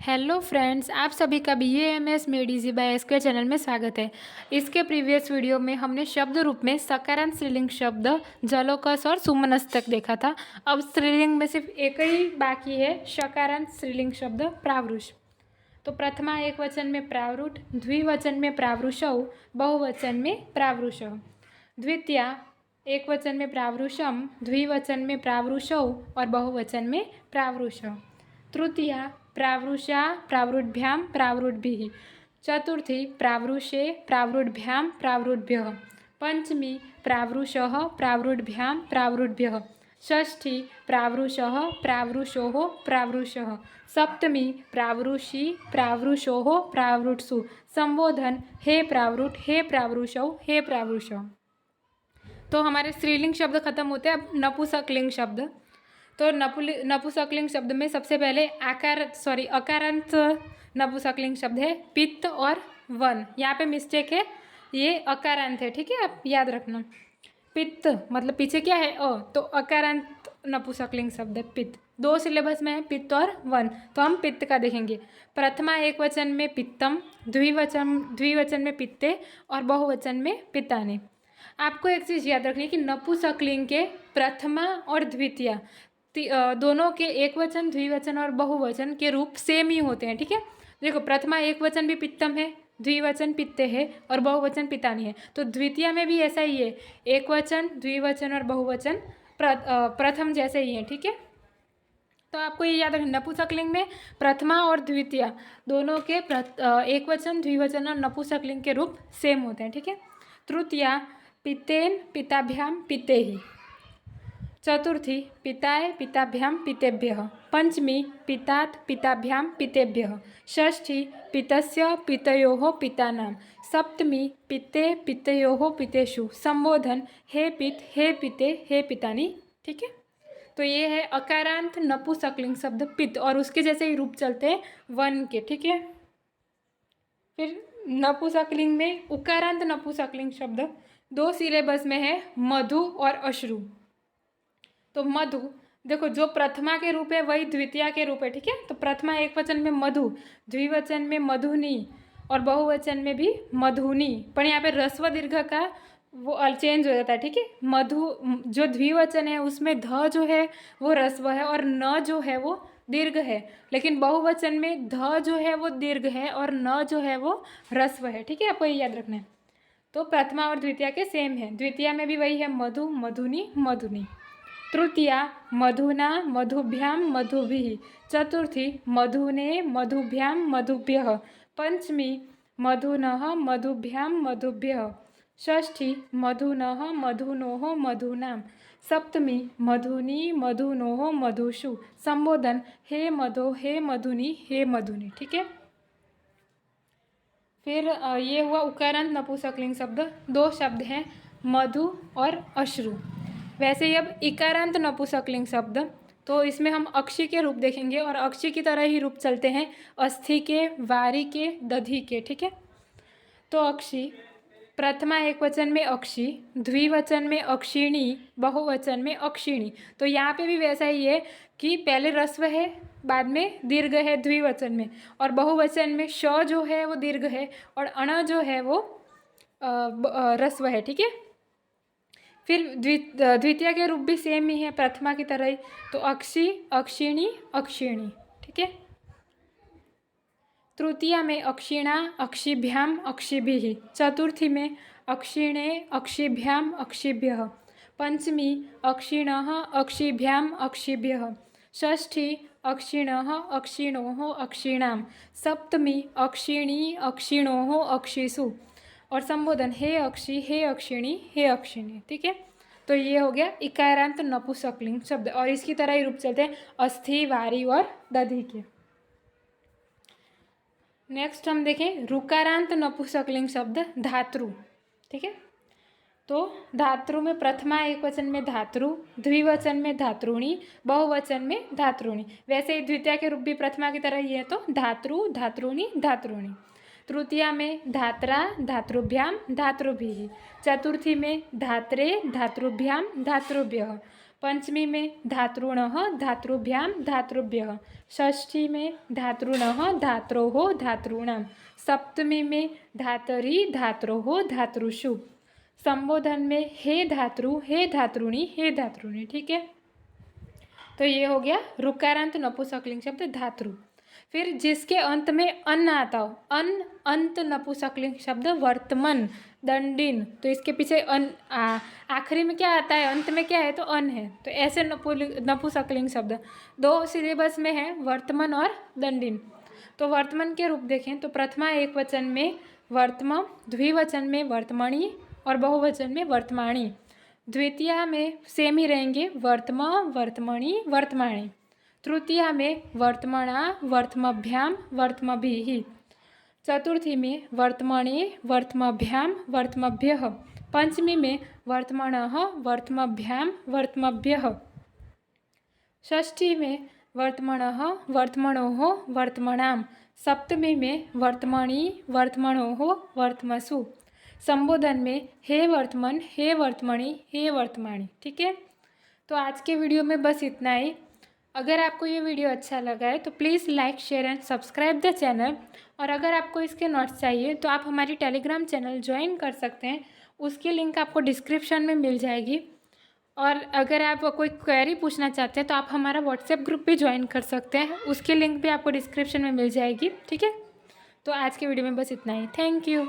Hello friends, आप सभी का BAMS made easy by SK channel में स्वागत है। इसके प्रीवियस वीडियो में हमने शब्द रूप में सकारांत स्त्रीलिंग शब्द जलोकस और सुमनस तक देखा था। अब स्त्रीलिंग में सिर्फ एक ही बाकी है, शकारांत स्त्रीलिंग शब्द प्रावरुष। तो प्रथमा एक वचन में प्रावरुट, द्विवचन में प्रावरुषौ, बहुवचन में प्रावरुषः। द्वितीया एक वचन में प्रावरुषम, द्विवचन में प्रावरुषौ और बहुवचन में प्रावरुषः। तृतीया प्रावरुषा, प्रावरुड्भ्याम, प्रावरुड्भिः। चतुर्थी प्रावरुषे, प्रावरुड्भ्याम, प्रावरुड्भ्यः। पंचमी प्रावरुषः, प्रावरुड्भ्याम, प्रावरुड्भ्यः। षष्ठी प्रावरुषः, प्रावरुषोः, प्रावरुषः। सप्तमी प्रावरुषि, प्रावरुषोः, प्रावरुषु। संबोधन हे प्रावरुट, हे प्रावरुषौ, हे प्रावरुषः। तो हमारे स्त्रीलिंग शब्द खत्म होते हैं। अब नपुंसकलिंग शब्द। तो नपुंसकलिंग शब्द में सबसे पहले अकारांत नपुंसकलिंग शब्द है पित्त और वन। यहाँ पे मिस्टेक है, ये अकारांत है, ठीक है, आप याद रखना। पित्त मतलब पीछे क्या है अ, तो अकारांत नपुंसकलिंग शब्द है पित्त। दो सिलेबस में है पित्त और वन, तो हम पित्त का देखेंगे। प्रथमा एक वचन में पित्तम, द्विवचन में पित्ते और बहुवचन में पिताने। आपको एक चीज़ याद रखनी है कि नपुंसकलिंग के प्रथमा और द्वितीया दोनों के एक वचन, द्विवचन और बहुवचन के रूप सेम ही होते हैं, ठीक है। देखो, प्रथमा एक वचन भी पित्तम है, द्विवचन पित्ते है और बहुवचन पितानी है। तो द्वितीय में भी ऐसा ही है, एक वचन, द्विवचन और बहुवचन प्रथम जैसे ही है, ठीक है। तो आपको ये याद रखना, नपुंसकलिंग में प्रथमा और द्वितीय दोनों के एक वचन, द्विवचन और नपुंसकलिंग के रूप सेम होते हैं, ठीक है। तृतीया पितेन, पिताभ्याम, पितेहि। चतुर्थी पिताय, पिताभ्याम, पितेभ्यः। पंचमी पितात, पिताभ्याम, पितेभ्यः। षष्ठी पितस्य, पितयोः, पितानां। सप्तमी पिते, पितयोः, पितेषु। संबोधन हे पित, हे पिते, हे पितानि, ठीक है। तो ये है अकारांत नपुंसकलिंग शब्द पित्त, और उसके जैसे ही रूप चलते हैं वन के, ठीक है। फिर नपुंसकलिंग में उकारांत नपुंसकलिंग शब्द दो सिलेबस में है, मधु और अश्रु। तो मधु, देखो, जो प्रथमा के रूप है वही द्वितीय के रूप है, ठीक है। तो प्रथमा एक वचन में मधु, द्विवचन में मधुनी और बहुवचन में भी मधुनी, पर यहाँ पे रस्व दीर्घ का वो चेंज हो जाता है, ठीक है। मधु जो द्विवचन है उसमें ध जो है वो रस्व है और न जो है वो दीर्घ है, लेकिन बहुवचन में ध जो है वो दीर्घ है और न जो है वो रस्व है, ठीक है। आपको ये याद रखना है। तो प्रथमा और द्वितीय के सेम है, द्वितीय में भी वही है, मधु, मधुनी, मधुनी। तृतीया मधुना, मधुभ्याम, मधुभिः। चतुर्थी मधुने, मधुभ्याम, मधुभ्यः। पंचमी मधुनः, मधुभ्याम, मधुभ्यः। षष्ठी मधुनः, मधुनोः, मधूनां। सप्तमी मधुनी, मधुनोः, मधुषु। संबोधन हे मधो, हे मधुनी, हे मधुनी, ठीक है। फिर ये हुआ उकारांत नपुंसकलिंग शब्द। दो शब्द हैं, मधु और अश्रु। वैसे ही अब इकारांत नपुंसकलिंग शब्द, तो इसमें हम अक्षी के रूप देखेंगे और अक्षी की तरह ही रूप चलते हैं, अस्थि के, वारी के, दधि के, ठीक है। तो अक्षी प्रथमा एक वचन में अक्षी, द्विवचन में अक्षिणी, बहुवचन में अक्षिणी। तो यहाँ पे भी वैसा ही है कि पहले रस्व है, बाद में दीर्घ है द्विवचन में, और बहुवचन में श जो है वो दीर्घ है और अण जो है वो रस्व है, ठीक है। फिर द्वितीय के रूप भी सेम ही है, प्रथमा की तरह ही। तो अक्षी, अक्षिणी, अक्षिणी, ठीक है। तृतीया में अक्षिणा, अक्षिभ्याम, अक्षिभिः। चतुर्थी में अक्षिणे, अक्षिभ्याम, अक्षिभ्यः। पंचमी अक्षिणः, अक्षिभ्याम, अक्षिभ्यः। षष्ठी अक्षिणः, अक्षिणोः, अक्षिणां। सप्तमी अक्षिणी, अक्षिणोः, अक्षिषु। और संबोधन हे अक्षी, हे अक्षिणी, हे अक्षिणी, ठीक है। तो ये हो गया इकारांत नपुंसकलिंग शब्द, और इसकी तरह ही रूप चलते हैं अस्थि, वारी और दधि के। नेक्स्ट हम देखें ऋकारांत नपुंसकलिंग शब्द धातृ, ठीक है। तो धातृ में प्रथमा एक वचन में धातृ, द्विवचन में धातृणी, बहुवचन में धातृणी। वैसे ही द्वितीय के रूप भी प्रथमा की तरह ही है, तो धातृ, धातृणी, धातृणी। तृतीया में धात्रा, धातृभ्याम, धातृभिः। चतुर्थी में धात्रे, धातृभ्याम, धातृभ्यः। पंचमी में धातॄणः धातृभ्यां धातृभ्यः। षष्ठी में धातॄणः धात्रोः धातॄणां। सप्तमी में धातरि धात्रोः धातृषु। संबोधन में हे धातृ हे धातृणी हे धातृणी। ठीक है, तो ये हो गया ऋकारांत नपुंसकलिंग शब्द धातृ। फिर जिसके अंत में अन आता हो, अन अंत नपुंसकलिंग शब्द वर्तमान दंडिन, तो इसके पीछे अन आखिरी में क्या आता है, अंत में क्या है, तो अन है। तो ऐसे नपुंसकलिंग शब्द दो सिलेबस में है, वर्तमान और दंडिन। तो वर्तमान के रूप देखें तो प्रथमा एक वचन में वर्तम, द्विवचन में वर्तमणी और बहुवचन में वर्तमाणी। द्वितीया में सेम ही रहेंगे, वर्तम वर्तमणी वर्तमाणी। तृतीया में वर्तमणा वर्तमभ्याम वर्तमभिः। चतुर्थी में वर्तमणे वर्तमभ्याम वर्तमभ्यः। पंचमी में वर्तमणः वर्तमभ्याम वर्तमभ्यः। षष्ठी में वर्तमणः वर्तमणोः वर्तमणां। सप्तमी में वर्तमणी वर्तमणोः वर्तमसु। संबोधन में हे वर्तमान हे वर्तमणी हे वर्तमाणी। ठीक है, तो आज के वीडियो में बस इतना ही। अगर आपको ये वीडियो अच्छा लगा है तो please like share and subscribe the channel. और अगर आपको इसके नोट्स चाहिए तो आप हमारी टेलीग्राम चैनल ज्वाइन कर सकते हैं, उसकी लिंक आपको डिस्क्रिप्शन में मिल जाएगी। और अगर आप कोई क्वेरी पूछना चाहते हैं तो आप हमारा व्हाट्सएप ग्रुप भी ज्वाइन कर सकते हैं, उसकी लिंक भी आपको डिस्क्रिप्शन में मिल जाएगी। ठीक है, तो आज के वीडियो में बस इतना ही। Thank you.